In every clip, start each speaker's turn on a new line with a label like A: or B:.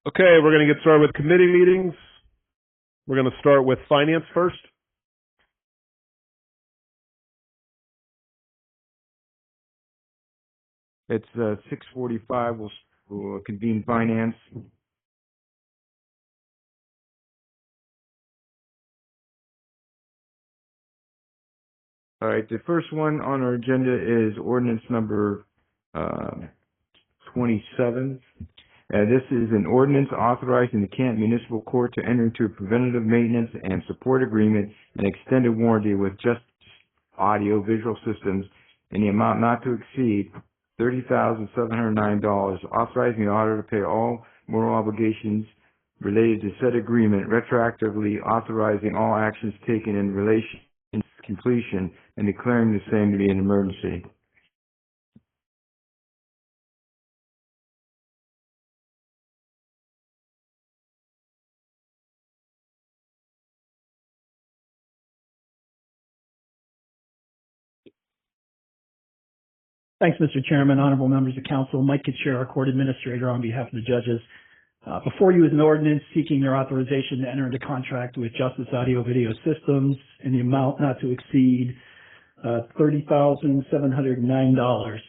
A: Okay, we're going to get started with committee meetings. We're going to start with finance first.
B: It's 6:45. We'll convene finance. All right, the first one on our agenda is ordinance number 27. This is an ordinance authorizing the Canton Municipal Court to enter into a preventative maintenance and support agreement and extended warranty with Just Audio Visual Systems in the amount not to exceed $30,709, authorizing the auditor to pay all moral obligations related to said agreement, retroactively authorizing all actions taken in relation to completion, and declaring the same to be an emergency.
C: Thanks, Mr. Chairman, honorable members of council. Mike Kitcher, our court administrator, on behalf of the judges. Before you is an ordinance seeking their authorization to enter into contract with Justice Audio Video Systems in the amount not to exceed $30,709.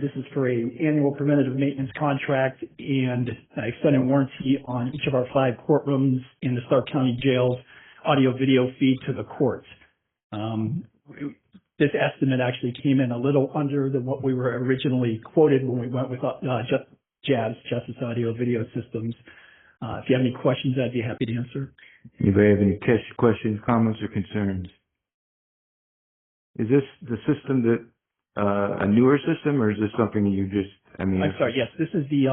C: This is for an annual preventative maintenance contract and extended warranty on each of our 5 courtrooms in the Stark County Jail's audio-video feed to the courts. This estimate actually came in a little under than what we were originally quoted when we went with JAVS, Justice Audio Video Systems. If you have any questions, I'd be happy to answer.
B: Anybody have any questions, comments, or concerns? Is this the system that a newer system, or is this something you just?
C: I'm sorry. Yes, this is the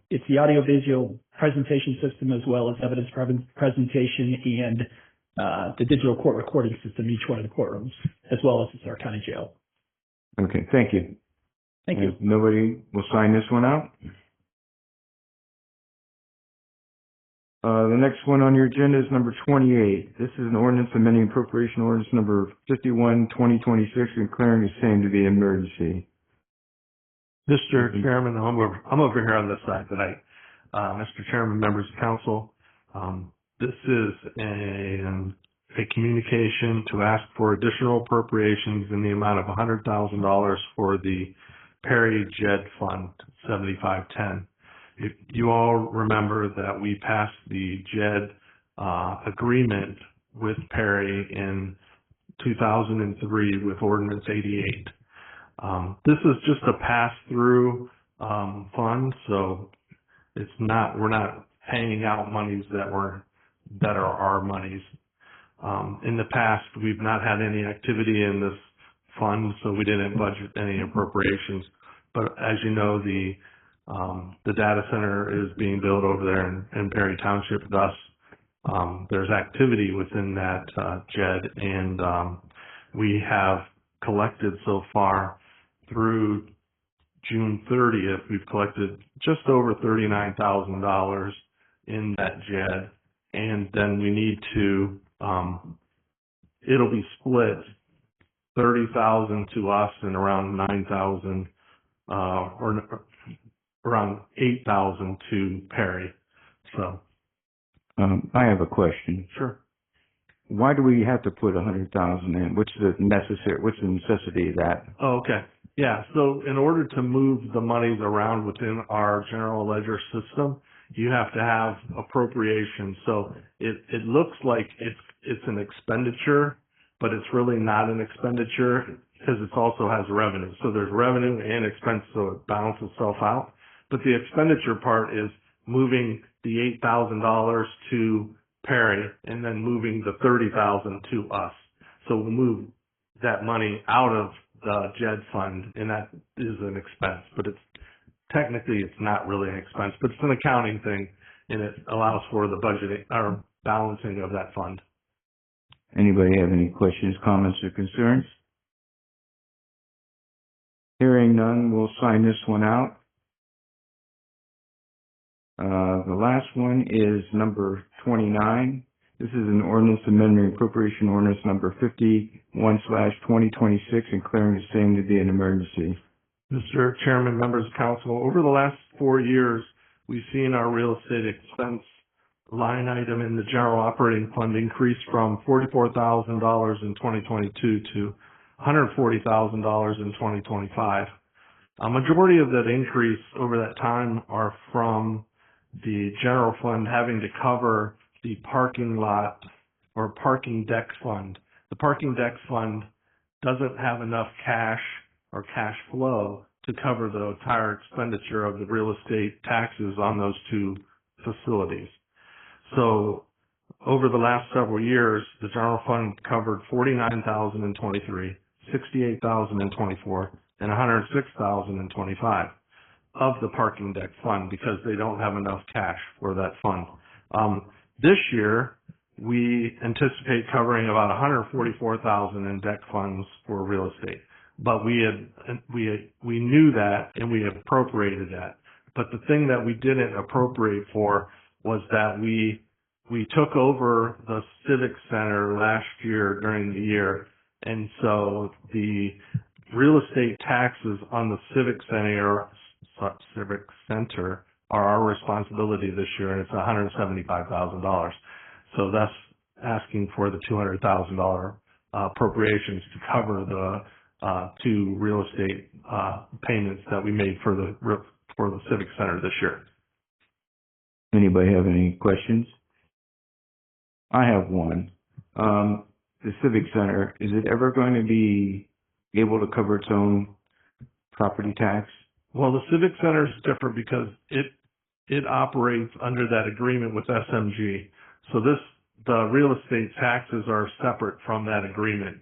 C: it's the audio-visual presentation system as well as evidence presentation and the digital court recording system, each one of the courtrooms, as well as the Stark County Jail.
B: Okay, thank you.
C: Thank you.
B: Nobody will sign this one out. The next one on your agenda is number 28. This is an ordinance amending appropriation ordinance number 51/2026, declaring the same to be an emergency.
D: Mr. Chairman, I'm over here on this side tonight. Mr. Chairman, members of council, this is a communication to ask for additional appropriations in the amount of $100,000 for the Perry JED Fund 7510. If you all remember that we passed the JED agreement with Perry in 2003 with Ordinance 88. This is just a pass-through fund, so it's not, we're not paying out monies that are our monies. In the past, we've not had any activity in this fund, so we didn't budget any appropriations. But as you know, the data center is being built over there in Perry Township. Thus, there's activity within that JED, and we have collected so far through June 30th. We've collected just over $39,000 in that JED, and then we need to. It'll be split 30,000 to us and around 9,000 or around 8,000 to Perry. So,
B: I have a question.
D: Sure.
B: Why do we have to put 100,000 in? What's the necessity of that?
D: Oh, okay. Yeah. So, in order to move the monies around within our general ledger system, you have to have appropriation. So it looks like it's an expenditure, but it's really not an expenditure because it also has revenue. So there's revenue and expense, so it balances itself out. But the expenditure part is moving the $8,000 to Perry and then moving the $30,000 to us. So we'll move that money out of the JED fund, and that is an expense, but technically it's not really an expense, but it's an accounting thing, and it allows for the budgeting or balancing of that fund.
B: Anybody have any questions, comments, or concerns? Hearing none, we'll sign this one out. The last one is number 29. This is an ordinance amending appropriation ordinance number 51/2026, declaring the same to be an emergency.
D: Mr. Chairman, members of council, over the last 4 years, we've seen our real estate expense line item in the general operating fund increase from $44,000 in 2022 to $140,000 in 2025. A majority of that increase over that time are from the general fund having to cover the parking lot or parking deck fund. The parking deck fund doesn't have enough cash or cash flow to cover the entire expenditure of the real estate taxes on those two facilities. So over the last several years, the general fund covered $49,000 in 23, $68,000 in 24, and $106,000 in 25 of the parking deck fund because they don't have enough cash for that fund. This year, we anticipate covering about $144,000 in deck funds for real estate, but we knew that and we appropriated that. But the thing that we didn't appropriate for was that we took over the Civic Center last year during the year, and so the real estate taxes on the Civic Center are our responsibility this year, and it's $175,000. So that's asking for the $200,000 appropriations to cover the two real estate payments that we made for the Civic Center this year.
B: Anybody have any questions? I have one. The Civic Center, is it ever going to be able to cover its own property tax?
D: Well, the Civic Center is different because it operates under that agreement with SMG. So the real estate taxes are separate from that agreement.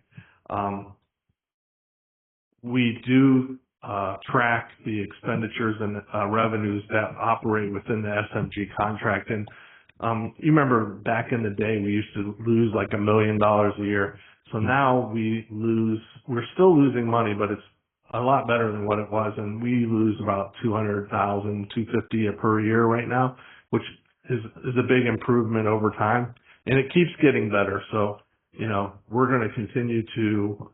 D: We do track the expenditures and revenues that operate within the SMG contract. And you remember back in the day, we used to lose like $1 million a year. So now we're still losing money, but it's a lot better than what it was. And we lose about $200,000, $250,000 per year right now, which is a big improvement over time. And it keeps getting better. So, we're going to continue to,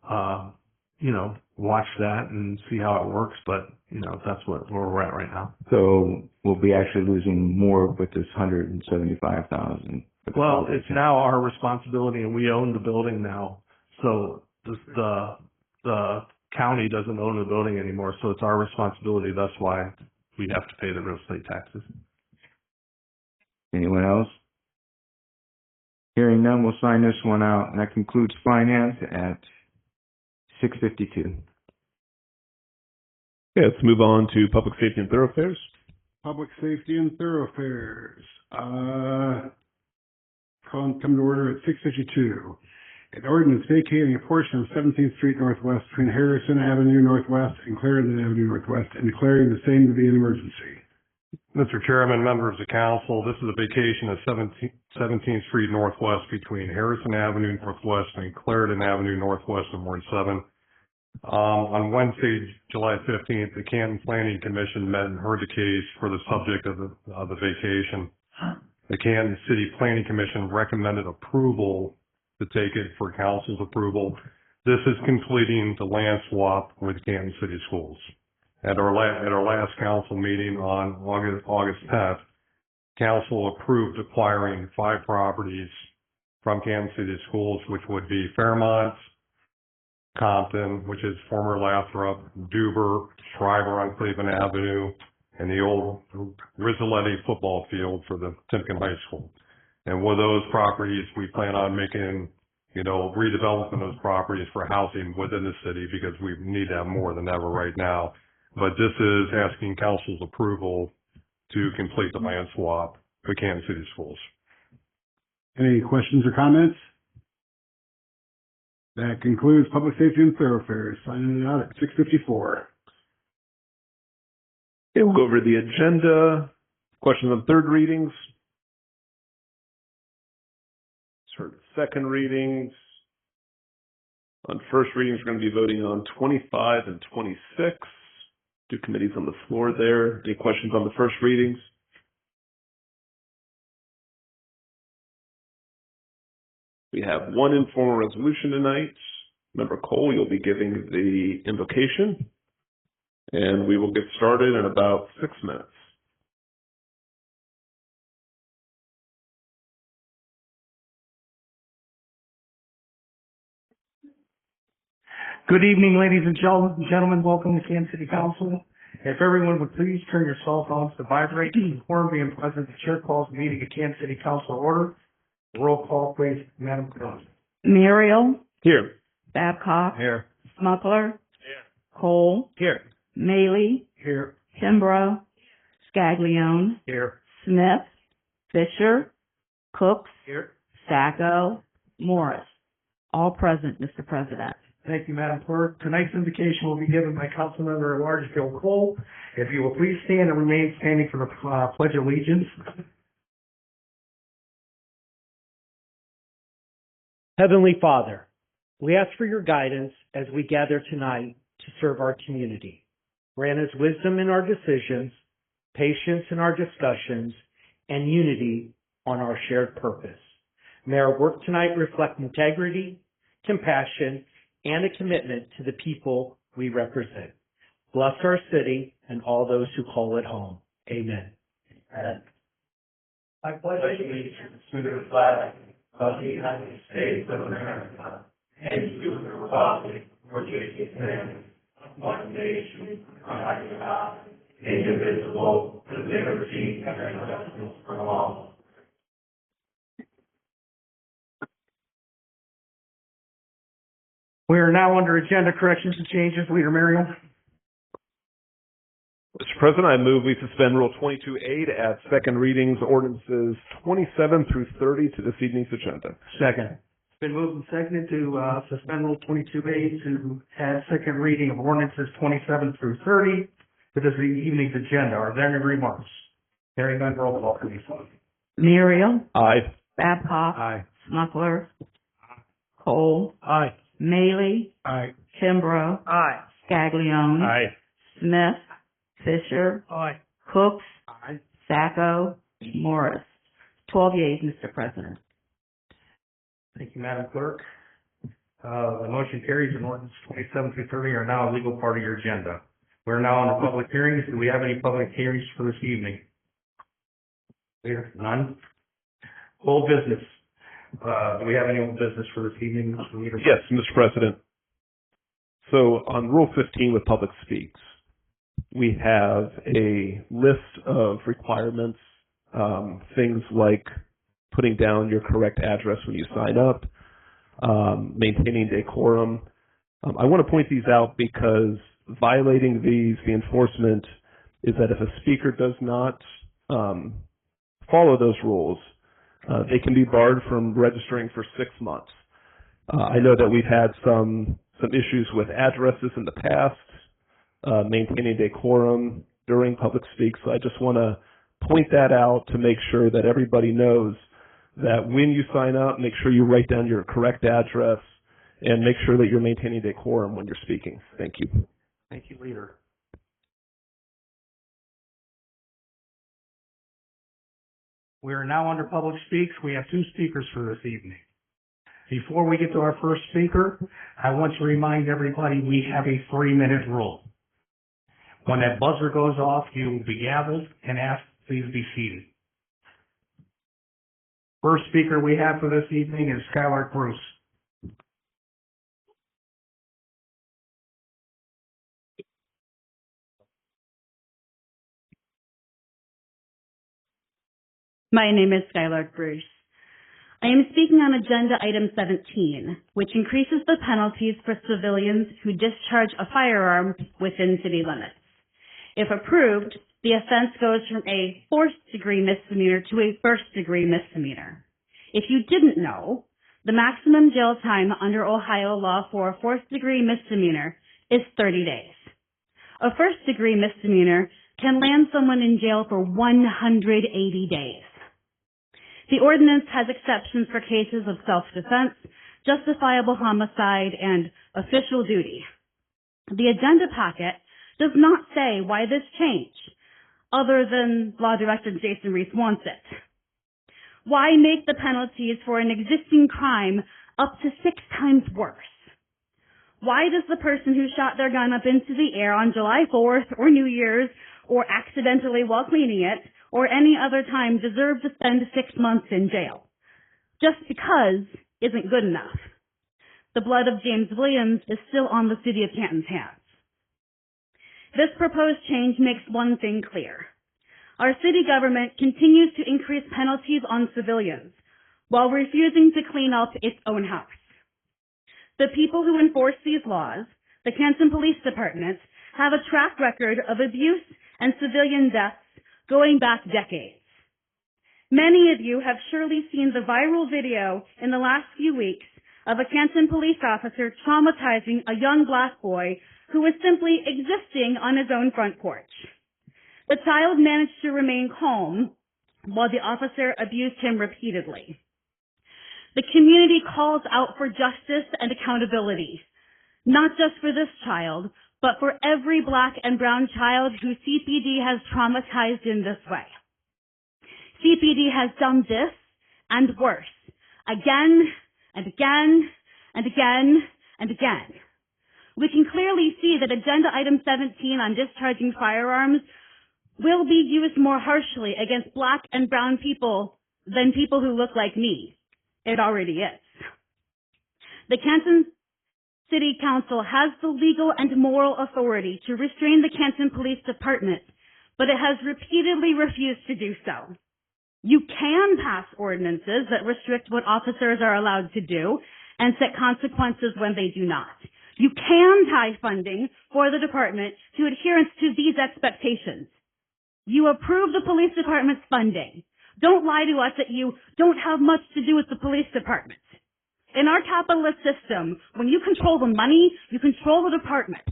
D: watch that and see how it works. But, that's where we're at right now.
B: So we'll be actually losing more with this $175,000.
D: Well, it's now our responsibility, and we own the building now. So the county doesn't own the building anymore. So it's our responsibility. That's why we have to pay the real estate taxes.
B: Anyone else? Hearing none, we'll sign this one out. And that concludes finance at 6:52.
A: Okay, let's move on to public safety and thoroughfares.
E: Public safety and thoroughfares. Come to order at 6:52. An ordinance vacating a portion of 17th Street Northwest between Harrison Avenue Northwest and Clarendon Avenue Northwest and declaring the same to be an emergency.
F: Mr. Chairman, members of council, this is a vacation of 17th Street Northwest between Harrison Avenue Northwest and Clarendon Avenue Northwest of Ward 7. On Wednesday, July 15th, the Canton Planning Commission met and heard the case for the subject of the vacation. The Canton City Planning Commission recommended approval to take it for council's approval. This is completing the land swap with Canton City Schools. At our last council meeting on August 10th, council approved acquiring 5 properties from Canton City Schools, which would be Fairmont, Compton, which is former Lathrop, Duber, Schreiber on Cleveland Avenue, and the old Rizzoletti football field for the Timken High School. And with those properties, we plan on making, redeveloping those properties for housing within the city because we need that more than ever right now. But this is asking council's approval to complete the land swap for Canton City Schools.
E: Any questions or comments? That concludes public safety and thoroughfares. Signing it out at 6:54.
A: Okay, we'll go over the agenda. Questions on third readings. Sort of second readings. On first readings, we're going to be voting on 25 and 26. Two committees on the floor there. Any questions on the first readings? We have one informal resolution tonight. Member Cole, you'll be giving the invocation, and we will get started in about 6 minutes.
G: Good evening, ladies and gentlemen. Welcome to Canton City Council. If everyone would please turn your cell phones to vibrate, quorum being present, the chair calls the meeting of Canton City Council order. Roll call, please, Madam Clerk.
H: Muriel,
A: Here.
H: Babcock,
B: Here.
H: Smuggler, Cole,
A: Here.
H: Maley,
G: Here.
H: Kimbrough, Scaglione,
G: Here.
H: Smith, Fisher, Cooks,
G: Here.
H: Sacco, Morris. All present, Mr. President.
G: Thank you, Madam Clerk. Tonight's invocation will be given by Councilmember at-large Bill Cole. If you will please stand and remain standing for the Pledge of Allegiance.
I: Heavenly Father, we ask for your guidance as we gather tonight to serve our community. Grant us wisdom in our decisions, patience in our discussions, and unity on our shared purpose. May our work tonight reflect integrity, compassion, and a commitment to the people we represent. Bless our city and all those who call it home. Amen. I pledge allegiance to the flag of the United States of America and to the republic for which it stands, one nation, under God, indivisible, with liberty and justice for all.
G: We are now under agenda corrections and changes. Leader Muriel.
A: Mr. President, I move we suspend Rule 22A to add second readings ordinances 27 through 30 to this evening's agenda.
G: Second. It's been moved and seconded to suspend Rule 22A to add second reading of ordinances 27 through 30 to this evening's agenda. Are there any remarks? Hearing none, roll call, please.
H: Muriel,
A: Aye.
H: Babcock,
G: Aye.
H: Smuggler, Cole,
G: Aye.
H: Maley,
G: Aye.
H: Kimbrough,
G: Aye.
H: Scaglione,
A: Aye.
H: Smith, Fisher,
G: Aye.
H: Cooks,
G: Aye.
H: Sacco, Morris. 12 yeas, Mr. President.
G: Thank you, Madam Clerk. The motion carries and ordinance 27 through 30 are now a legal part of your agenda. We're now on the public hearings. Do we have any public hearings for this evening? There, none. Old business. Do we have any old business for this evening, Mr. Leader?
A: Yes, Mr. President. So on Rule 15 with Public Speaks, we have a list of requirements, things like putting down your correct address when you sign up, maintaining decorum. I want to point these out because violating these, the enforcement is that if a speaker does not follow those rules, they can be barred from registering for 6 months. I know that we've had some issues with addresses in the past, maintaining decorum during public speaks. So I just want to point that out to make sure that everybody knows that when you sign up, make sure you write down your correct address and make sure that you're maintaining decorum when you're speaking. Thank you.
G: Thank you, Leader. We are now under Public Speaks. We have 2 speakers for this evening. Before we get to our first speaker, I want to remind everybody we have a 3-minute rule. When that buzzer goes off, you will be gavelled and asked, please be seated. First speaker we have for this evening is Skylar Bruce.
J: My name is Skylar Bruce. I am speaking on Agenda Item 17, which increases the penalties for civilians who discharge a firearm within city limits. If approved, the offense goes from a 4th-degree misdemeanor to a 1st-degree misdemeanor. If you didn't know, the maximum jail time under Ohio law for a 4th-degree misdemeanor is 30 days. A 1st-degree misdemeanor can land someone in jail for 180 days. The ordinance has exceptions for cases of self-defense, justifiable homicide, and official duty. The agenda packet does not say why this change, other than Law Director Jason Reese wants it. Why make the penalties for an existing crime up to 6 times worse? Why does the person who shot their gun up into the air on July 4th or New Year's or accidentally while cleaning it or any other time deserve to spend 6 months in jail? Just because isn't good enough. the blood of James Williams is still on the City of Canton's hands. This proposed change makes one thing clear. Our city government continues to increase penalties on civilians while refusing to clean up its own house. The people who enforce these laws, the Canton Police Department, have a track record of abuse and civilian deaths going back decades. Many of you have surely seen the viral video in the last few weeks of a Canton police officer traumatizing a young black boy who was simply existing on his own front porch. The child managed to remain calm while the officer abused him repeatedly. The community calls out for justice and accountability, not just for this child, but for every black and brown child who CPD has traumatized in this way. CPD has done this and worse, again and again and again and again. We can clearly see that Agenda Item 17 on discharging firearms will be used more harshly against black and brown people than people who look like me. It already is. The Canton City Council has the legal and moral authority to restrain the Canton Police Department, but it has repeatedly refused to do so. You can pass ordinances that restrict what officers are allowed to do and set consequences when they do not. You can tie funding for the department to adherence to these expectations. You approve the police department's funding. Don't lie to us that you don't have much to do with the police department. In our capitalist system, when you control the money, you control the department.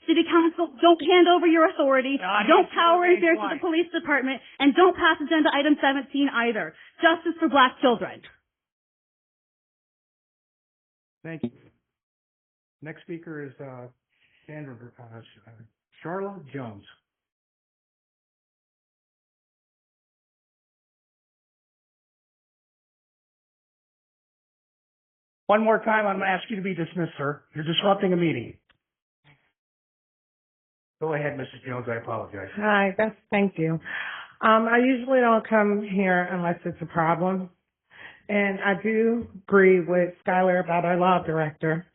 J: City Council, don't hand over your authority, don't power and fear to the police department, and don't pass Agenda Item 17 either. Justice for black children.
G: Thank you. Next speaker is Charlotte Jones. One more time, I'm going to ask you to be dismissed, sir. You're disrupting a meeting. Go ahead, Mrs. Jones. I apologize.
K: Hi, thank you. I usually don't come here unless it's a problem. And I do agree with Skylar about our law director.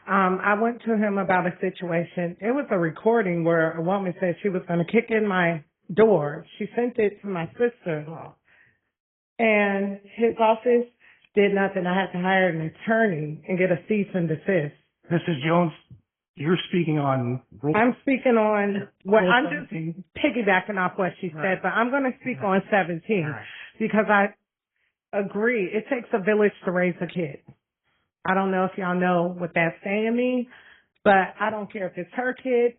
K: I went to him about a situation. It was a recording where a woman said she was going to kick in my door. She sent it to my sister-in-law. And his office did nothing. I had to hire an attorney and get a cease and desist.
G: Mrs. Jones, you're speaking on...
K: I'm speaking on what I'm just piggybacking off what she said, but I'm going to speak on 17 because I agree. It takes a village to raise a kid. I don't know if y'all know what that saying means, but I don't care if it's her kid,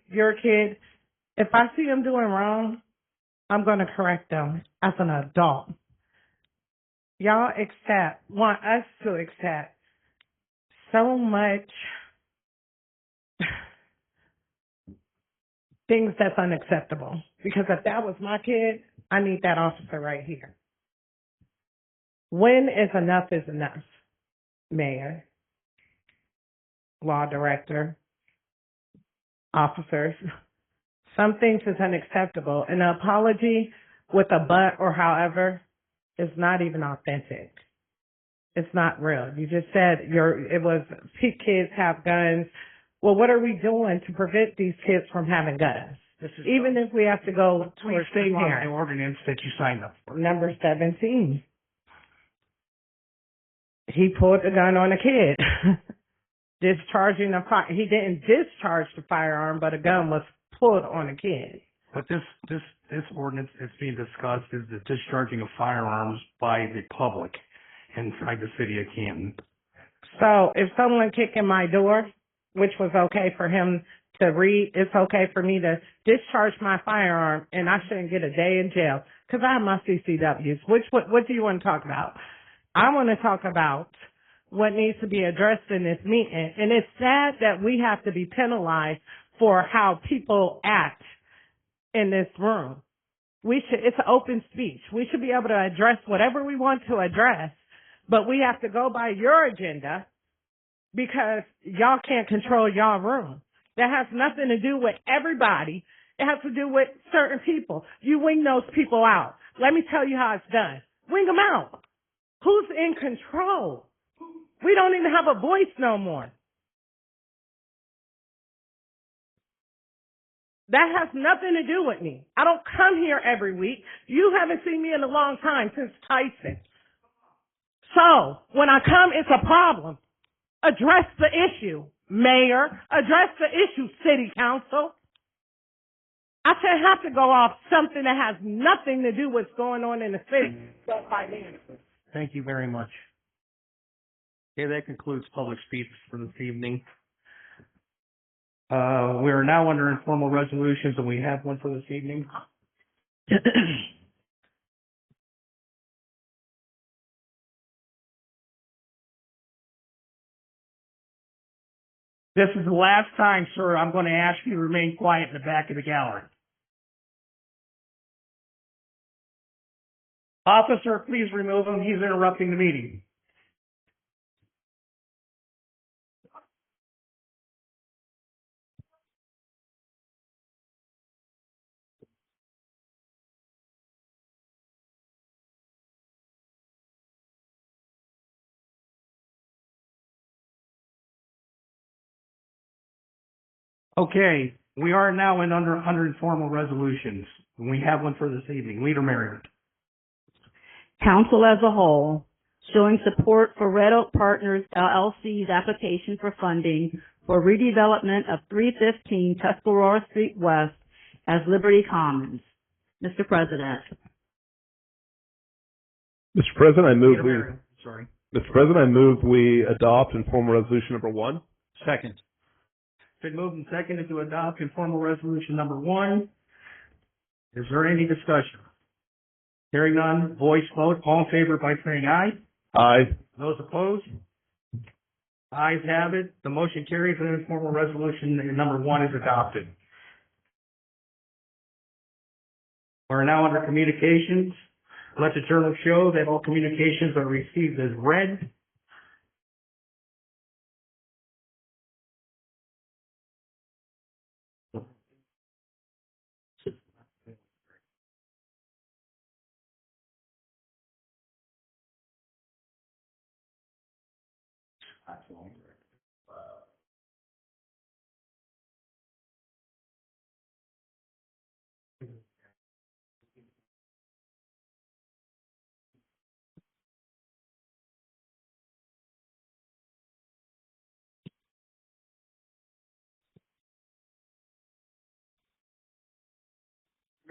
K: your kid. If I see them doing wrong, I'm going to correct them as an adult. Y'all want us to accept so much things that's unacceptable. Because if that was my kid, I need that officer right here. When is enough, Mayor, law director, officers. Some things is unacceptable. An apology with a but or however is not even authentic. It's not real. You just said kids have guns. Well, what are we doing to prevent these kids from having guns? Even if we have to go towards the
G: the ordinance that you signed up for.
K: Number 17. He pulled a gun on a kid. He didn't discharge the firearm, but a gun was pulled on a kid.
G: But this ordinance that's being discussed is the discharging of firearms by the public inside the city of Canton.
K: So if someone kicked in my door, which was okay for him to read, it's okay for me to discharge my firearm and I shouldn't get a day in jail because I have my CCWs. What do you want to talk about? I want to talk about what needs to be addressed in this meeting. And it's sad that we have to be penalized for how people act in this room. It's an open speech. We should be able to address whatever we want to address, but we have to go by your agenda because y'all can't control y'all room. That has nothing to do with everybody. It has to do with certain people. You wing those people out. Let me tell you how it's done. Wing them out. Who's in control? We don't even have a voice no more. That has nothing to do with me. I don't come here every week. You haven't seen me in a long time, since Tyson. So, when I come, it's a problem. Address the issue, Mayor. Address the issue, City Council. I shouldn't have to go off something that has nothing to do with what's going on in the city, but finances.
G: Thank you very much. Okay, that concludes public speech for this evening. We are now under informal resolutions, and we have one for this evening. This is the last time, sir, I'm going to ask you to remain quiet in the back of the gallery. Officer, please remove him. He's interrupting the meeting. Okay, we are now under informal resolutions. And we have one for this evening. Leader Marion.
H: Council as a whole, showing support for Red Oak Partners LLC's application for funding for redevelopment of 315 Tuscarora Street West as Liberty Commons. Mr. President.
A: Mr. President, I move
G: Leader Marion, sorry.
A: Mr. President, I move we adopt informal resolution number 1.
G: Second. Been moved and seconded to adopt informal resolution number 1. Is there any discussion? Hearing none, voice vote. All in favor by saying aye.
A: Aye.
G: Those opposed? Ayes have it. The motion carries and informal resolution number 1 is adopted. We're now under communications. Let the journal show that all communications are received as read.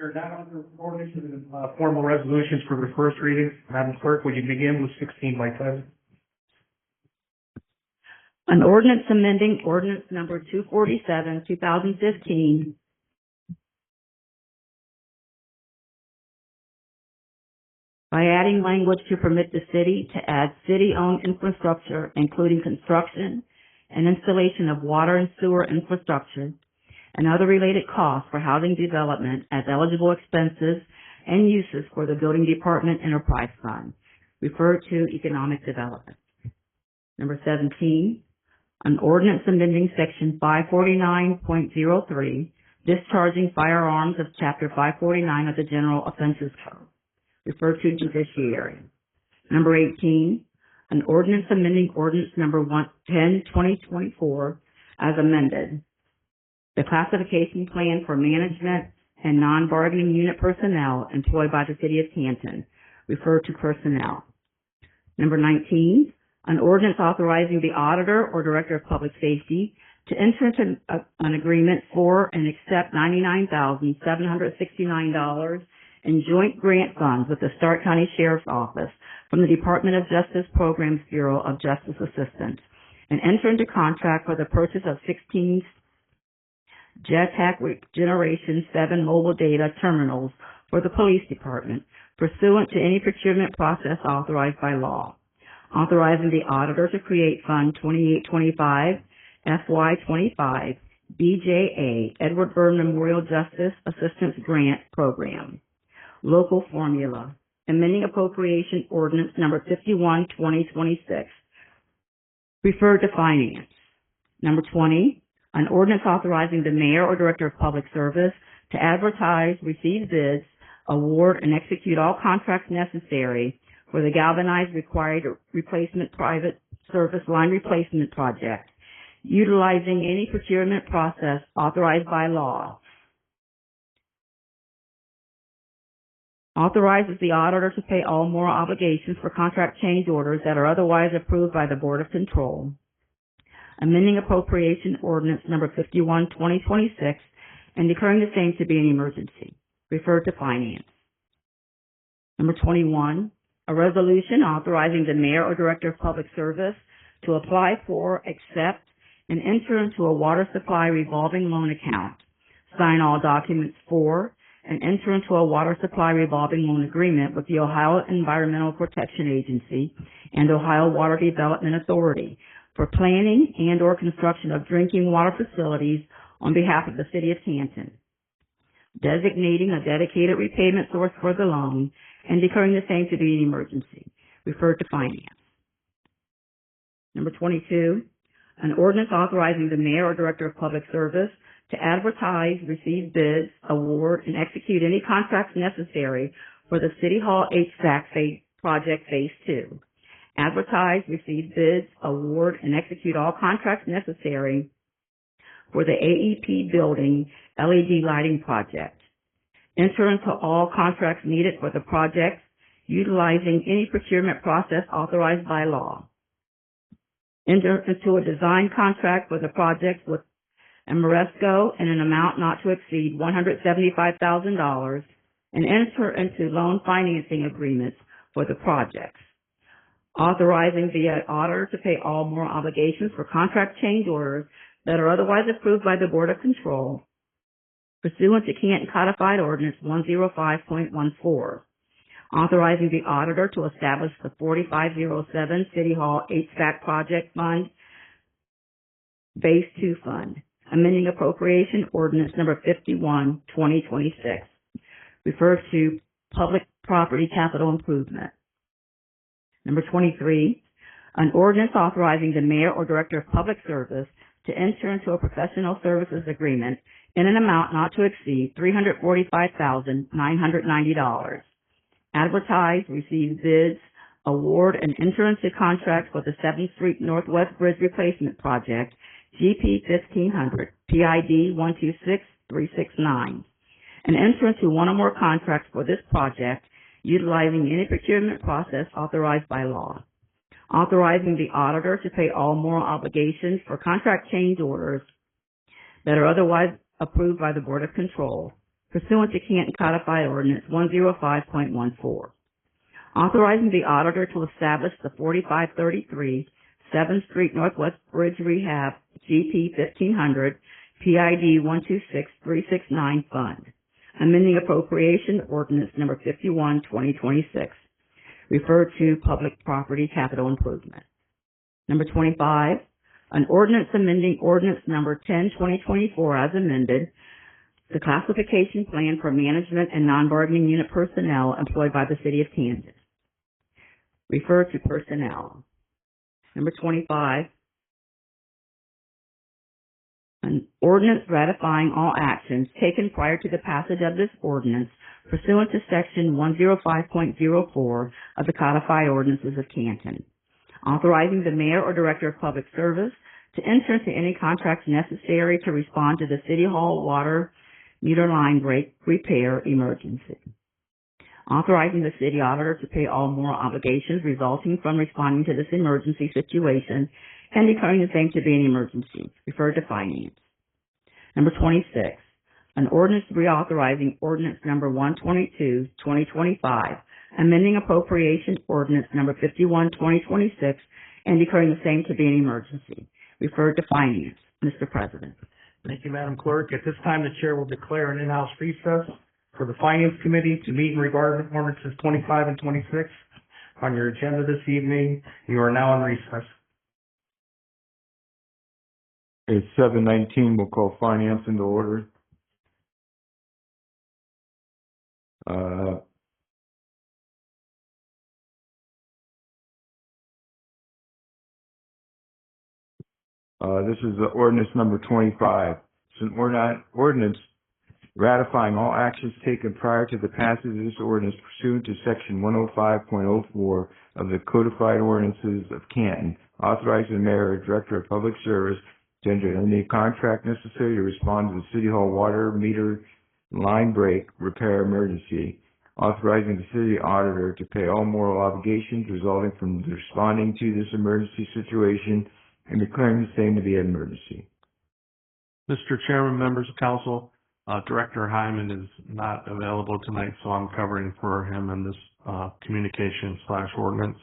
G: We're now under ordinance and formal resolutions for the first reading. Madam Clerk, would you begin with 16 by 10?
H: An ordinance amending ordinance number 247, 2015, by adding language to permit the city to add city-owned infrastructure, including construction and installation of water and sewer infrastructure and other related costs for housing development as eligible expenses and uses for the Building Department Enterprise Fund, referred to Economic Development. Number 17, an ordinance amending section 549.03, discharging firearms of chapter 549 of the General Offenses Code, referred to judiciary. Number 18, an ordinance amending ordinance number 10/2024 as amended. The classification plan for management and non-bargaining unit personnel employed by the City of Canton, referred to personnel. Number 19, an ordinance authorizing the auditor or director of public safety to enter into an agreement for and accept $99,769 in joint grant funds with the Stark County Sheriff's Office from the Department of Justice Programs Bureau of Justice Assistance, and enter into contract for the purchase of 16 JETAC Generation 7 mobile data terminals for the police department, pursuant to any procurement process authorized by law. Authorizing the auditor to create Fund 2825 FY25 BJA Edward Byrne Memorial Justice Assistance Grant Program. Local formula. Amending appropriation ordinance number 51/2026. Referred to finance. Number 20, an ordinance authorizing the mayor or director of public service to advertise, receive bids, award, and execute all contracts necessary for the galvanized required replacement private service line replacement project, utilizing any procurement process authorized by law. Authorizes the auditor to pay all moral obligations for contract change orders that are otherwise approved by the Board of Control. Amending appropriation ordinance number 51, 2026, and declaring the same to be an emergency. Referred to finance. Number 21, a resolution authorizing the mayor or director of public service to apply for, accept, and enter into a water supply revolving loan account, sign all documents for, and enter into a water supply revolving loan agreement with the Ohio Environmental Protection Agency and Ohio Water Development Authority for planning and or construction of drinking water facilities on behalf of the city of Canton, designating a dedicated repayment source for the loan and declaring the same to be an emergency. Referred to finance. Number 22, an ordinance authorizing the mayor or director of public service to advertise, receive bids, award, and execute any contracts necessary for the City Hall HVAC project Phase 2. Advertise, receive bids, award, and execute all contracts necessary for the AEP building LED lighting project. Enter into all contracts needed for the project, utilizing any procurement process authorized by law. Enter into a design contract for the project with Amoresco in an amount not to exceed $175,000 and enter into loan financing agreements for the projects. Authorizing the auditor to pay all moral obligations for contract change orders that are otherwise approved by the Board of Control pursuant to Canton Codified Ordinance 105.14. Authorizing the auditor to establish the 4507 City Hall HVAC Project Fund, Phase 2 Fund. Amending appropriation ordinance number 51, 2026. Refers to public property capital improvement. Number 23, an ordinance authorizing the mayor or director of public service to enter into a professional services agreement in an amount not to exceed $345,990. Advertise, receive bids, award, and enter into contracts for the 7th Street Northwest Bridge Replacement Project, GP 1500, PID 126369, and enter into one or more contracts for this project utilizing any procurement process authorized by law. Authorizing the auditor to pay all moral obligations for contract change orders that are otherwise approved by the Board of Control, pursuant to Canton Codified Ordinance 105.14. Authorizing the auditor to establish the 4533 7th Street Northwest Bridge Rehab GP 1500 PID 126369 Fund. Amending appropriation ordinance number 51, 2026. Referred to public property capital improvement. Number 25, an ordinance amending ordinance number 10, 2024 as amended, the classification plan for management and non-bargaining unit personnel employed by the city of Canton. Refer to personnel. Number 25, an ordinance ratifying all actions taken prior to the passage of this ordinance pursuant to section 105.04 of the Codified Ordinances of Canton. Authorizing the mayor or director of public service to enter into any contracts necessary to respond to the City Hall water meter line break repair emergency. Authorizing the city auditor to pay all moral obligations resulting from responding to this emergency situation and declaring the same to be an emergency. Referred to finance. Number 26, an ordinance reauthorizing ordinance number 122, 2025, amending appropriation ordinance number 51, 2026, and declaring the same to be an emergency. Referred to finance. Mr. President.
G: Thank you, Madam Clerk. At this time, the chair will declare an in-house recess for the Finance Committee to meet in regard to ordinances 25 and 26 on your agenda this evening. You are now in recess.
B: It's 7:19. We'll call finance into order. This is the ordinance number 25. It's an ordinance ratifying all actions taken prior to the passage of this ordinance pursuant to section 105.04 of the Codified Ordinances of Canton, authorizing the mayor or director of public service to enter any contract necessary to respond to the City Hall water meter line break repair emergency, authorizing the city auditor to pay all moral obligations resulting from responding to this emergency situation and declaring the same to be an emergency.
D: Mr. Chairman, members of council, Director Hyman is not available tonight, so I'm covering for him in this communication/ordinance.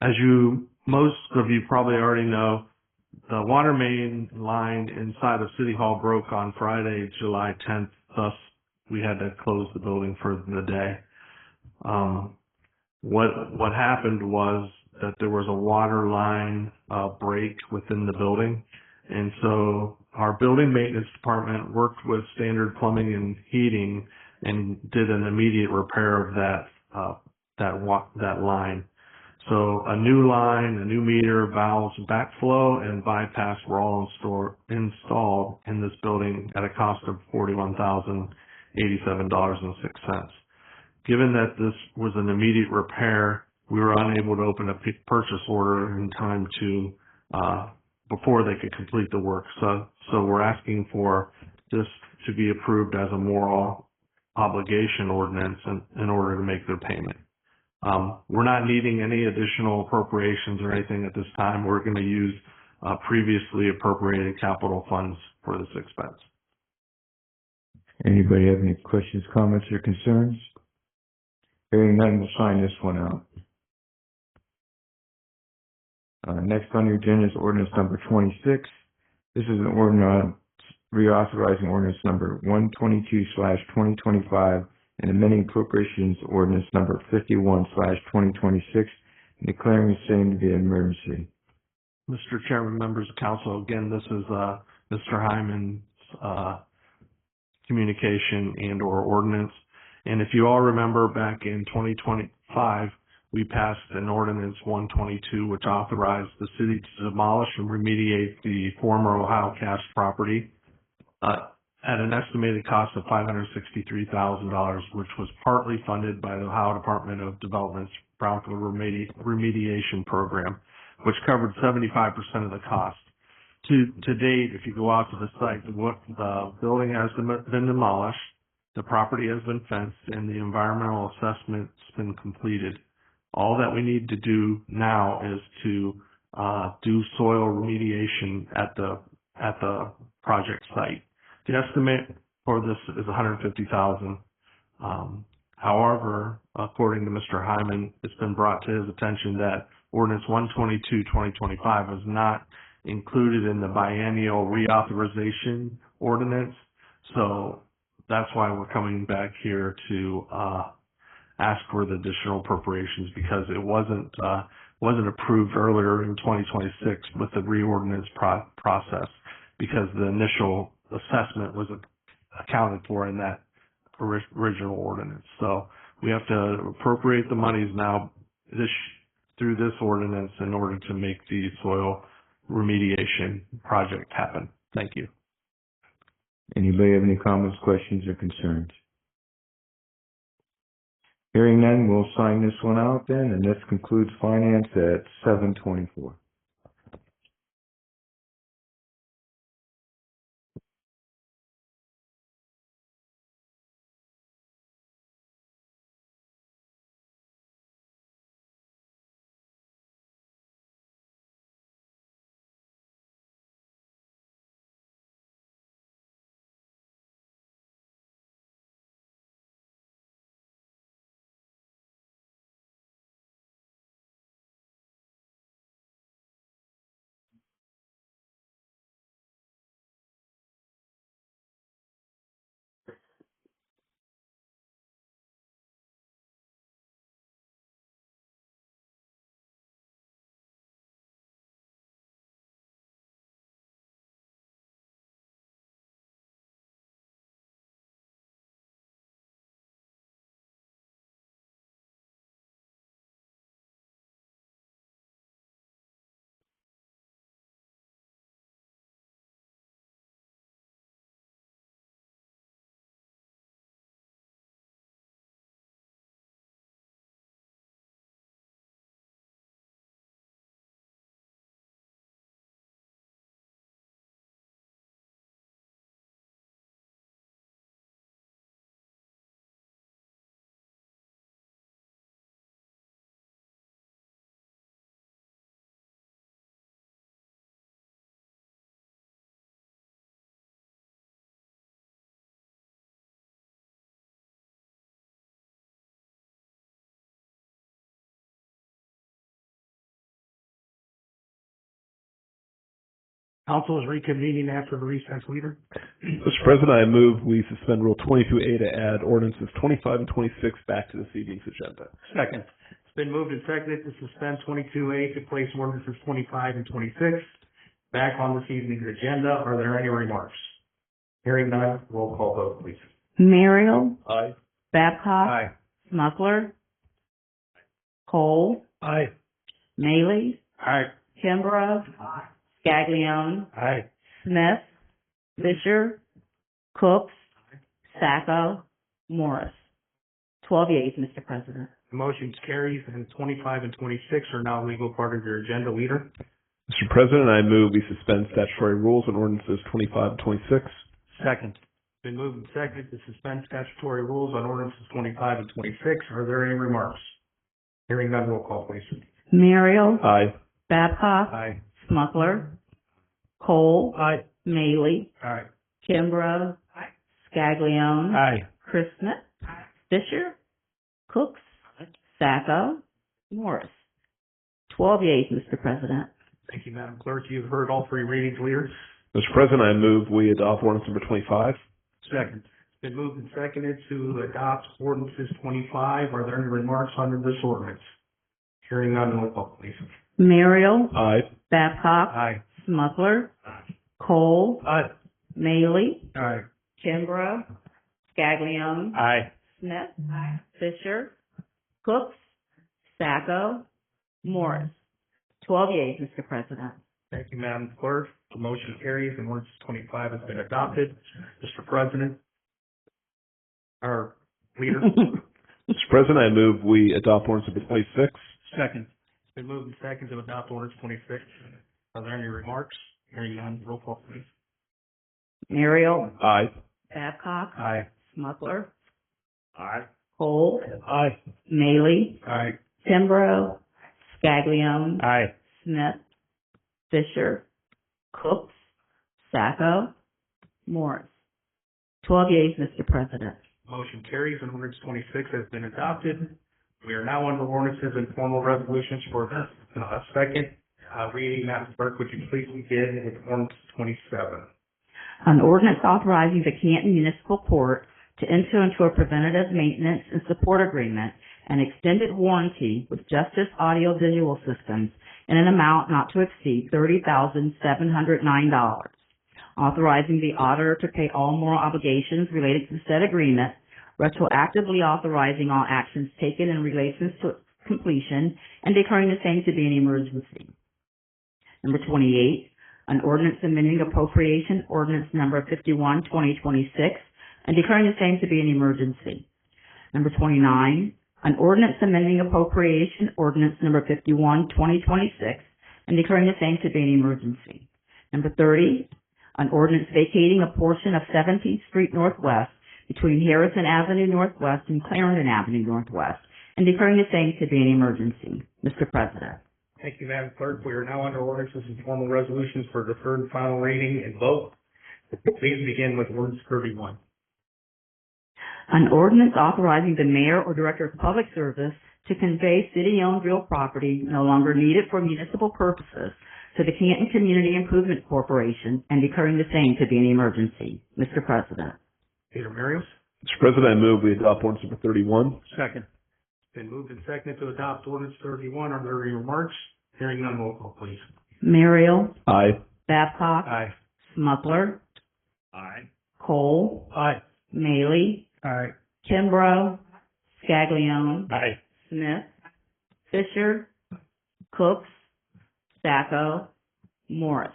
D: As most of you probably already know, the water main line inside of City Hall broke on Friday, July 10th. Thus, we had to close the building for the day. What happened was that there was a water line break within the building, and so our building maintenance department worked with Standard Plumbing and Heating and did an immediate repair of that line. So a new line, a new meter, valves, backflow, and bypass were all installed in this building at a cost of $41,087.06. Given that this was an immediate repair, we were unable to open a purchase order in time to before they could complete the work. So we're asking for this to be approved as a moral obligation ordinance in order to make their payment. We're not needing any additional appropriations or anything at this time. We're going to use previously appropriated capital funds for this expense.
B: Anybody have any questions, comments, or concerns? Hearing none, we'll sign this one out. Next on your agenda is ordinance number 26. This is an ordinance reauthorizing ordinance number 122/2025 and amending appropriations ordinance number 51/2026 and declaring the same to be an emergency.
D: Mr. Chairman, members of council, again, this is Mr. Hyman's communication and/or ordinance. And if you all remember, back in 2025, we passed an ordinance 122, which authorized the city to demolish and remediate the former Ohio Cast property at an estimated cost of $563,000, which was partly funded by the Ohio Department of Development's Brownfield Remediation Program, which covered 75% of the cost. To date, if you go out to the site, the building has been demolished, the property has been fenced, and the environmental assessment's been completed. All that we need to do now is to do soil remediation at the project site. The estimate for this is $150,000. However, according to Mr. Hyman, it's been brought to his attention that Ordinance 122/2025 is not included in the biennial reauthorization ordinance. So that's why we're coming back here to ask for the additional appropriations, because it wasn't approved earlier in 2026 with the reordinance process, because the initial assessment was accounted for in that original ordinance. So we have to appropriate the monies now through this ordinance in order to make the soil remediation project happen. Thank you.
B: Anybody have any comments, questions, or concerns? Hearing none, we'll sign this one out then, and this concludes finance at 7:24.
G: Council is reconvening after the recess, leader.
A: Mr. President, I move we suspend Rule 22A to add ordinances 25 and 26 back to this evening's agenda.
G: Second. It's been moved and seconded to suspend 22A to place ordinances 25 and 26 back on this evening's agenda. Are there any remarks? Hearing none, roll call vote, please.
H: Merrill,
A: Aye.
H: Babcock,
G: Aye.
H: Smucker, Cole,
G: Aye.
H: Maley,
G: Aye.
H: Kimbrough, Scaglione,
G: Aye.
H: Smith, Fisher, Cooks, Sacco, Morris. 12 yeas, Mr. President.
G: The motion carries, and 25 and 26 are now legal part of your agenda, leader.
A: Mr. President, I move we suspend statutory rules on ordinances 25 and 26.
G: Second. Been moved and seconded to suspend statutory rules on ordinances 25 and 26. Are there any remarks? Hearing none, roll call, please.
H: Merrill,
A: Aye.
H: Babcock,
G: Aye.
H: Smucker, Cole,
G: Aye.
H: Maley,
G: Aye.
H: Kimbrough, Scaglione,
G: Aye.
H: Chris Smith, Fisher, Cooks, Sacco, Morris. 12 yeas, Mr. President.
G: Thank you, Madam Clerk. You've heard all three readings, leader.
A: Mr. President, I move we adopt ordinance number 25.
G: Second. It's been moved and seconded to adopt ordinances 25. Are there any remarks under this ordinance? Hearing none, roll call, please.
H: Merrill,
A: Aye.
H: Babcock,
G: Aye.
H: Smucker, Cole,
G: Aye.
H: Maley,
G: Aye.
H: Kimbrough, Scaglione,
G: Aye.
H: Smith, Fisher, Cooks, Sacco, Morris. 12 yeas, Mr. President.
G: Thank you, Madam Clerk. The motion carries and ordinance 25 has been adopted. Mr. President, our leader.
A: Mr. President, I move we adopt ordinance number 26.
G: Second. It's been moved and seconded to adopt ordinance 26. Are there any remarks? Hearing none, roll call, please.
H: Merrill,
A: Aye.
H: Babcock,
G: Aye.
H: Smucker,
G: Aye.
H: Cole,
G: Aye.
H: Maley,
G: Aye.
H: Kimbrough, Scaglione,
G: Aye.
H: Smith, Fisher, Cooks, Sacco, Morris. 12 yeas, Mr. President.
G: Motion carries and ordinance 26 has been adopted. We are now under ordinances and formal resolutions for a second reading. Madam Clerk, would you please begin with ordinance 27?
H: An ordinance authorizing the Canton Municipal Court to enter into a preventative maintenance and support agreement and extended warranty with Justice Audio Visual Systems in an amount not to exceed $30,709. Authorizing the auditor to pay all moral obligations related to said agreement, retroactively authorizing all actions taken in relation to its completion, and declaring the same to be an emergency. Number 28, an ordinance amending appropriation ordinance number 51-2026 and declaring the same to be an emergency. Number 29, an ordinance amending appropriation ordinance number 51-2026 and declaring the same to be an emergency. Number 30, an ordinance vacating a portion of 17th Street Northwest between Harrison Avenue Northwest and Clarendon Avenue Northwest and declaring the same to be an emergency. Mr. President.
G: Thank you, Madam Clerk. We are now under ordinances and formal resolutions for the third and final reading and vote. Please begin with ordinance 31.
H: An ordinance authorizing the mayor or director of public service to convey city-owned real property no longer needed for municipal purposes to the Canton Community Improvement Corporation and declaring the same to be an emergency. Mr. President.
G: Peter Marios.
A: Mr. President, I move we adopt ordinance number 31.
G: Second. It's been moved and seconded to adopt ordinance 31. Are there any remarks? Hearing none, roll call, please.
H: Merrill,
A: Aye.
H: Babcock,
G: Aye.
H: Smucker,
G: Aye.
H: Cole,
G: Aye.
H: Maley,
G: Aye.
H: Kimbrough, Scaglione,
G: Aye.
H: Smith, Fisher, Cooks, Sacco, Morris.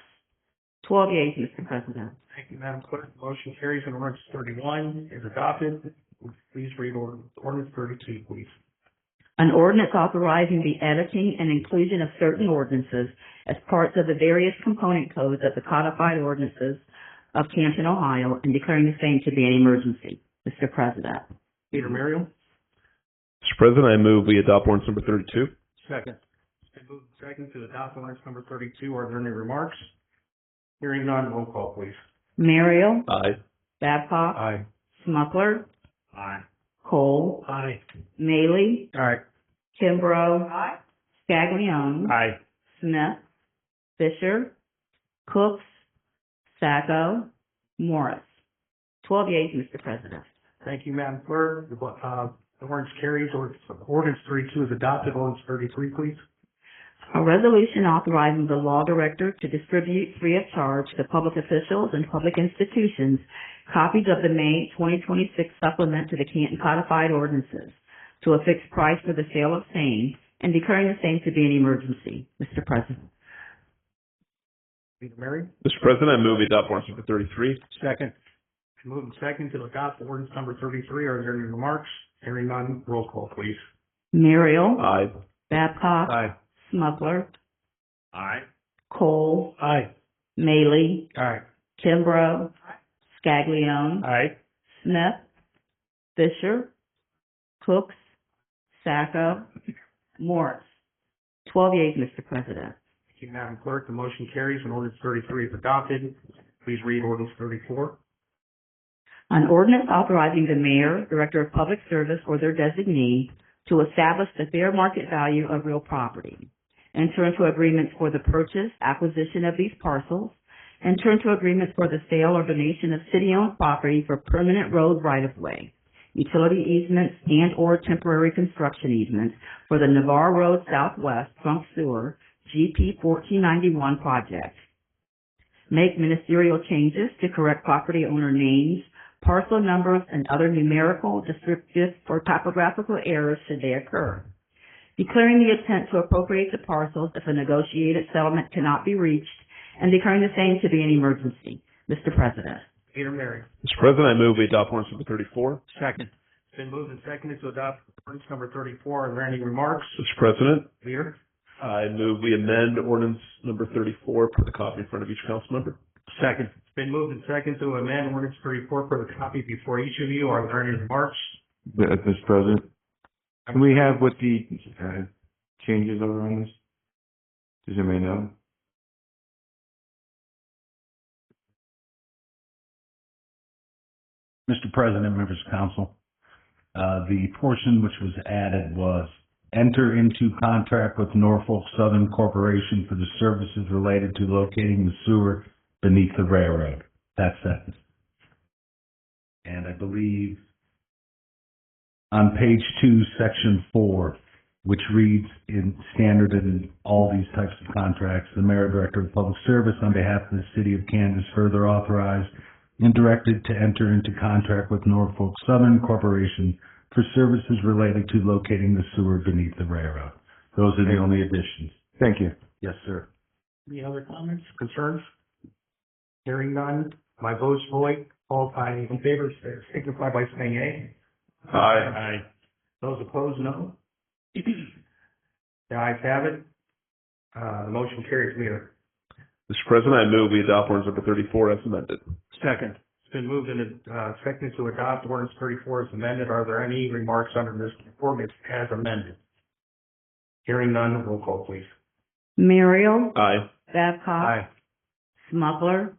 H: 12 yeas, Mr. President.
G: Thank you, Madam Clerk. Motion carries and ordinance 31 is adopted. Please read ordinance 32, please.
H: An ordinance authorizing the editing and inclusion of certain ordinances as parts of the various component codes of the codified ordinances of Canton, Ohio, and declaring the same to be an emergency. Mr. President.
G: Peter Mariel.
A: Mr. President, I move we adopt ordinance number 32.
G: Second. It's been moved and seconded to adopt ordinance number 32. Are there any remarks? Hearing none, roll call, please.
H: Merrill,
A: Aye.
H: Babcock,
G: Aye.
H: Smucker,
G: Aye.
H: Cole,
G: Aye.
H: Maley,
G: Aye.
H: Kimbrough, Scaglione,
G: Aye.
H: Smith, Fisher, Cooks, Sacco, Morris. 12 yeas, Mr. President.
G: Thank you, Madam Clerk. The ordinance carries. Ordinance 32 is adopted. Ordinance 33, please.
H: A resolution authorizing the law director to distribute free of charge to public officials and public institutions copies of the May 2026 supplement to the Canton Codified Ordinances to a fixed price for the sale of same and declaring the same to be an emergency. Mr. President.
G: Leader Mary.
A: Mr. President, I move we adopt ordinance number 33.
E: Second.
G: Moving second to adopt ordinance number 33. Are there any remarks? Hearing none, roll call, please.
H: Muriel.
A: Aye.
H: Babcock.
D: Aye.
H: Smuggler.
G: Aye.
H: Cole.
E: Aye.
H: Maley.
G: Aye.
H: Kimbrough. Scaglione.
G: Aye.
H: Smith. Fisher. Cooks. Sacco. Morris. 12 yeas, Mr. President.
G: Thank you, Madam Clerk. The motion carries and ordinance 33 is adopted. Please read ordinance 34.
H: An ordinance authorizing the mayor, director of public service, or their designee to establish the fair market value of real property, enter into agreements for the purchase, acquisition of these parcels, enter into agreements for the sale or donation of city-owned property for permanent road right-of-way, utility easements and or temporary construction easements for the Navarre Road Southwest Trunk Sewer GP 1491 project. Make ministerial changes to correct property owner names, parcel numbers, and other numerical, descriptive, or topographical errors should they occur. Declaring the intent to appropriate the parcels if a negotiated settlement cannot be reached, and declaring the same to be an emergency. Mr. President.
G: Leader Mary.
A: Mr. President, I move we adopt ordinance number 34.
E: Second.
G: It's been moved and seconded to adopt ordinance number 34. Are there any remarks?
A: Mr. President,
G: Leader.
A: I move we amend ordinance number 34 per the copy in front of each council member.
E: Second.
G: It's been moved and seconded to amend ordinance 34 for the copy before each of you. Are there any remarks?
B: Mr. President, can we have what the changes are on this? Does anybody know?
L: Mr. President, members of council, the portion which was added was enter into contract with Norfolk Southern Corporation for the services related to locating the sewer beneath the railroad. That sentence. And I believe on page 2, section 4, which reads in standard in all these types of contracts, the mayor, director of public service on behalf of the city of Canton is further authorized and directed to enter into contract with Norfolk Southern Corporation for services related to locating the sewer beneath the railroad. Those are the only additions.
B: Thank you.
L: Yes, sir.
G: Any other comments, concerns? Hearing none, my vote's void. All in favor signify by saying yea.
A: Aye.
G: Those opposed, no. The ayes have it. The motion carries. Leader.
A: Mr. President, I move we adopt ordinance number 34 as amended.
E: Second.
G: It's been moved and seconded to adopt ordinance 34 as amended. Are there any remarks under this ordinance as amended? Hearing none, roll call, please.
H: Muriel.
A: Aye.
H: Babcock.
E: Aye.
H: Smuggler.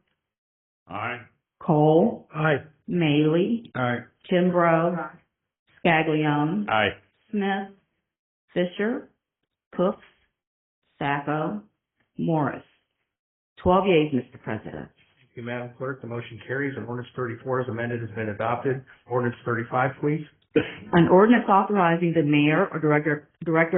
G: Aye.
H: Cole.
E: Aye.
H: Maley.
E: Aye.
H: Kimbrough. Scaglione.
G: Aye.
H: Smith. Fisher. Cooks. Sacco. Morris. 12 yeas, Mr. President.
G: Thank you, Madam Clerk. The motion carries and ordinance 34 as amended has been adopted. Ordinance 35, please.
H: An ordinance authorizing the mayor or director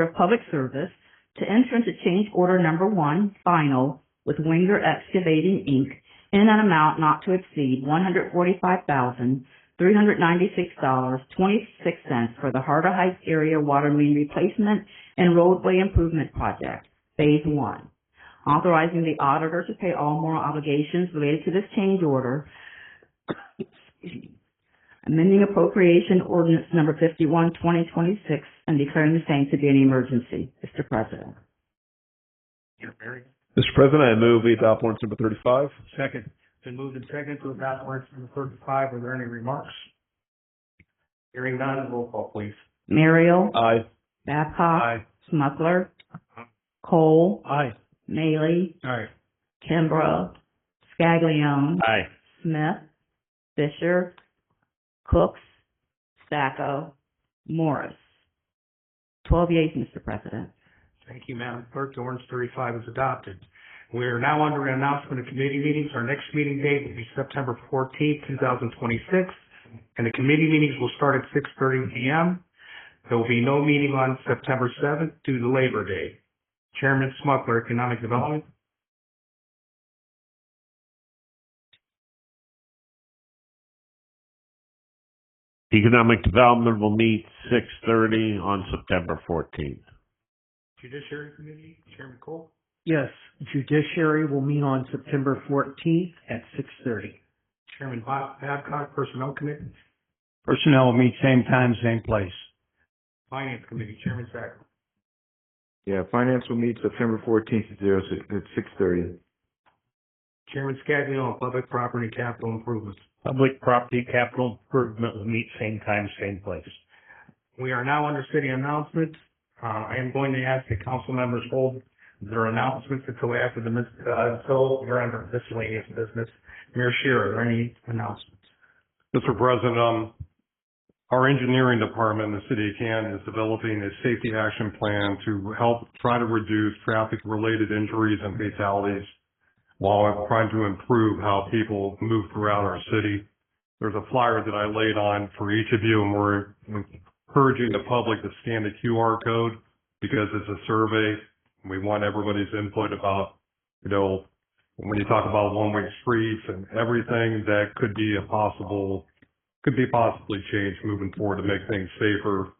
H: of public service to enter into change order number 1, final, with Winger Excavating, Inc., in an amount not to exceed $145,396.26 for the Harder Heights Area Water Main Replacement and Roadway Improvement Project, Phase 1. Authorizing the auditor to pay all moral obligations related to this change order. Amending appropriation ordinance number 51, 2026, and declaring the same to be an emergency. Mr. President.
A: Mr. President, I move we adopt ordinance number 35.
E: Second.
G: It's been moved and seconded to adopt ordinance number 35. Are there any remarks? Hearing none, roll call, please.
H: Muriel.
A: Aye.
H: Babcock.
E: Aye.
H: Smuggler. Cole.
E: Aye.
H: Maley.
E: Aye.
H: Kimbrough. Scaglione.
G: Aye.
H: Smith. Fisher. Cooks. Sacco. Morris. 12 yeas, Mr. President.
G: Thank you, Madam Clerk. The ordinance 35 is adopted. We're now under an announcement of committee meetings. Our next meeting date will be September 14th, 2026, and the committee meetings will start at 6:30 p.m. There will be no meeting on September 7th due to Labor Day. Chairman Smuckler, Economic Development.
M: Economic Development will meet 6:30 on September 14th.
G: Judiciary Committee, Chairman Cole.
I: Yes, Judiciary will meet on September 14th at 6:30.
G: Chairman Babcock, Personnel Committee.
L: Personnel will meet same time, same place.
G: Finance Committee, Chairman Sacker.
B: Yeah, Finance will meet September 14th at 6:30.
G: Chairman Scaglione, Public Property Capital Improvements.
L: Public property capital improvement will meet same time, same place.
G: We are now under city announcements. I am going to ask the council members hold their announcements until after until we're under miscellaneous business. Mayor Shearer, are there any announcements?
F: Mr. President, our engineering department in the city of Canton is developing a safety action plan to help try to reduce traffic-related injuries and fatalities while I'm trying to improve how people move throughout our city. There's a flyer that I laid on for each of you, and we're encouraging the public to scan the QR code because it's a survey. We want everybody's input about, when you talk about one-way streets and everything that could be possibly changed moving forward to make things safer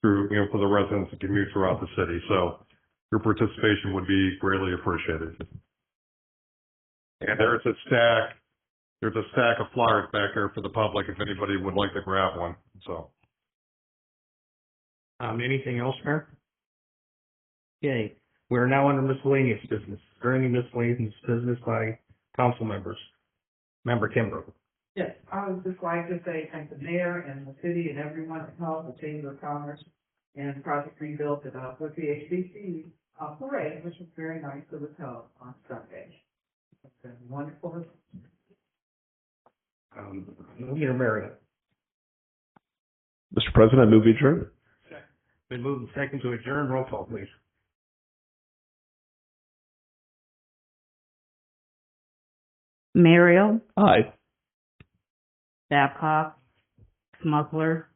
F: through, for the residents that commute throughout the city. So your participation would be greatly appreciated. And there's a stack of flyers back there for the public if anybody would like to grab one. So.
G: Anything else, Mayor? Okay. We're now under miscellaneous business. Is there any miscellaneous business by council members? Member Kimbrough.
N: Yes, I would just like to say thank the mayor and the city and everyone that helped, the Chamber of Commerce and Project Rebuild with the HBC parade, which was very nice. It was held on Sunday. It's been wonderful.
G: Mayor Marion.
A: Mr. President, I move we adjourn.
G: Been moved and second to adjourn. Roll call, please.
H: Merrill,
A: Aye.
H: Babcock, Smuggler,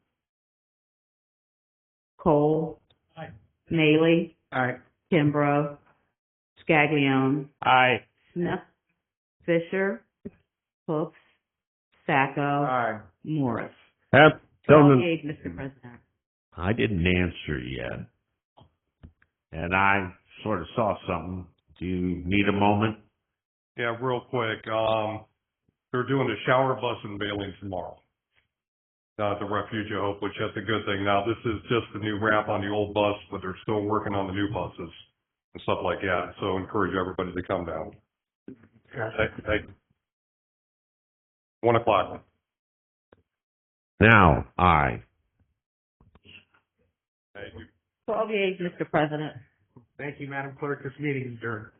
H: Cole,
G: Aye.
H: Maley,
G: Aye.
H: Kimbrough, Scaglione,
L: Aye.
H: Smith, Fisher, Hooks, Sacco,
G: Aye.
H: Morris.
M: Yep.
H: 12 yeas, Mr. President.
M: I didn't answer yet. And I sort of saw something. Do you need a moment?
F: Yeah, real quick. They're doing a shower bus unveiling tomorrow. At the Refuge of Hope, which is a good thing. Now, this is just the new wrap on the old bus, but they're still working on the new buses and stuff like that. So encourage everybody to come down. Thank you. 1 o'clock.
M: Now, aye.
F: Thank you.
H: 12 yeas, Mr. President.
G: Thank you, Madam Clerk. This meeting is adjourned.